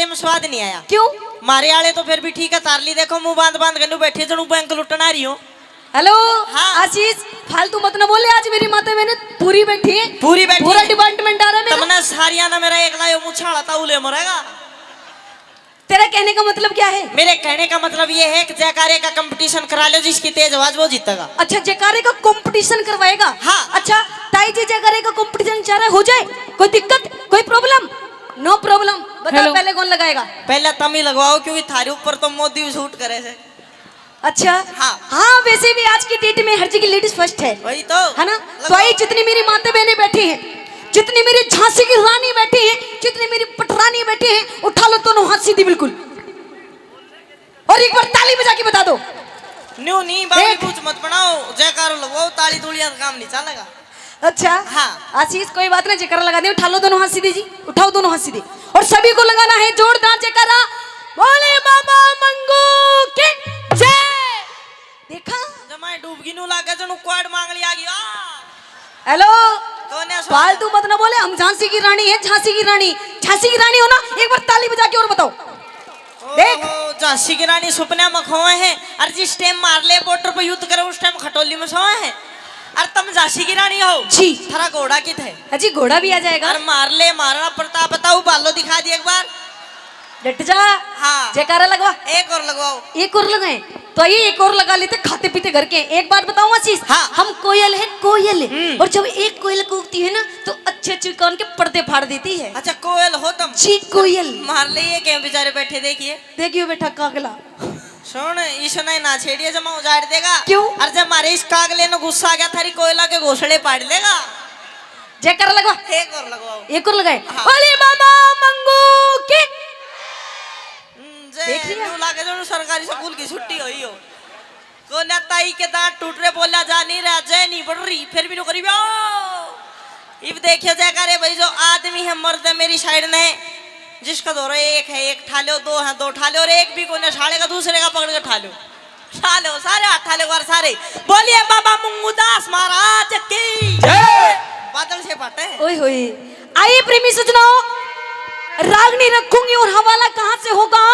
जयकारे में स्वाद नहीं आया। क्यों? मारे वाले तो फिर भी ठीक है, तारली देखो मुंह बांध बांध के बैठे जनू बैंक लुटना रही हो। हेलो हाँ। आशीष, फालतू मत ना बोले। आज मेरी माता मैंने पूरी बैठी है, पूरी बैठी पूरा है। डिपार्टमेंट आ रहा है मेरा। तमने सारियाना मेरा एक लायो मुछाड़ा ताउले मरेगा। तेरा कहने का मतलब क्या है? मेरे कहने का मतलब ये है कि जयकारे का कंपटीशन करा लो, जिसकी तेज आवाज वो जीतेगा। अच्छा, जयकारे का कंपटीशन करवाएगा? हाँ। अच्छा ताई जी, जयकारे का कंपटीशन चाह रहा है, हो जाए? कोई दिक्कत, कोई प्रॉब्लम? No problem. बताओ पहले कौन लगाएगा? पहले तुम ही लगवाओ, क्योंकि थारे ऊपर तो मोदी शूट करे से। अच्छा हाँ। हाँ, वैसे भी आज की डेट में हर जगह लेडीज फर्स्ट है, वही तो है ना? तो आई जितनी मेरी माता बहनें बैठी हैं, जितनी मेरी झांसी की रानी बैठी है, जितनी मेरी पटरानी बैठी है, उठा लो दोनों हाथ सीधी बिल्कुल, और एक बार ताली बजा के बता दो। न्यू नहीं बाबू, कुछ मत बनाओ, जयकारो लगवाओ, ताली तोड़िया काम नहीं चलेगा। अच्छा हाँ। आशीष, कोई बात नहीं, जयकारा लगा दे। उठा लो दोनों हाथ सीधे जी, उठाओ दोनों हाथ सीधे, और सभी को लगाना है जोरदार जयकारा। बोले बाबा मंगू की जय। देखा, जमाए डूबगी नु लागे जनु क्वाड मांग लिया गया। हेलो कोने फालतू मत ना बोले। हम झांसी की रानी है, झांसी की रानी। झांसी की रानी हो ना? एक बार ताली बजा के और बताओ। देख, झांसी की रानी सपने में खोए हैं, और जिस टाइम मार ले बॉर्डर पर युद्ध करे उस टाइम खटोली में सोए हैं। और तुम झांसी की रानी हो जी। थारा घोड़ा कित है? अजी घोड़ा भी आ जाएगा। और मार ले, मारना प्रताप बताओ, बालो दिखा दिए एक बार। डट जा। हाँ। जयकारा लगवा। एक और लगवाओ। एक और लगाए तो ये एक और लगा लेते, खाते पीते घर के। एक बात बताऊं आशीष, हाँ। हम कोयल है, कोयल। और जब एक कोयल कूकती है ना, तो अच्छे अच्छे कान के पर्दे फाड़ देती है। अच्छा कोयल हो तुम? जी कोयल। मार ले, ये क्या बेचारे बैठे देखिए। देखियो बेटा कागला। सुन, ईशना ना छेड़िए, जमा उजाड़ देगा। क्यों? और जब मारे इस कागले ने गुस्सा आ गया, थारी कोयला के घोसड़े पाड़ लेगा। जयकारा लगवा। एक और लगवाओ। एक और लगाए। हाँ। बोले बाबा मंगू की। देख लिया? न्यू लागे जो सरकारी स्कूल की छुट्टी हुई हो। को ताई के दांत टूट रहे, बोला जा नहीं रहा, जय नहीं बढ़ रही, फिर भी नो करी। इब देखियो जयकारे भाई, जो आदमी है मर्द है मेरी साइड ने, जिसका दो एक है एक ठा लो, दो है दो ठा लो, और एक भी कोने छाड़े का दूसरे का पकड़ के ठा लो। ठा लो सारे हाथ, ठा लो और सारे। बोलिए बाबा मंगूदास महाराज की जय। बादल से पाटे हैं। ओए होए। आइए प्रेमी सजनों, रागनी रखूंगी और हवाला कहां से होगा?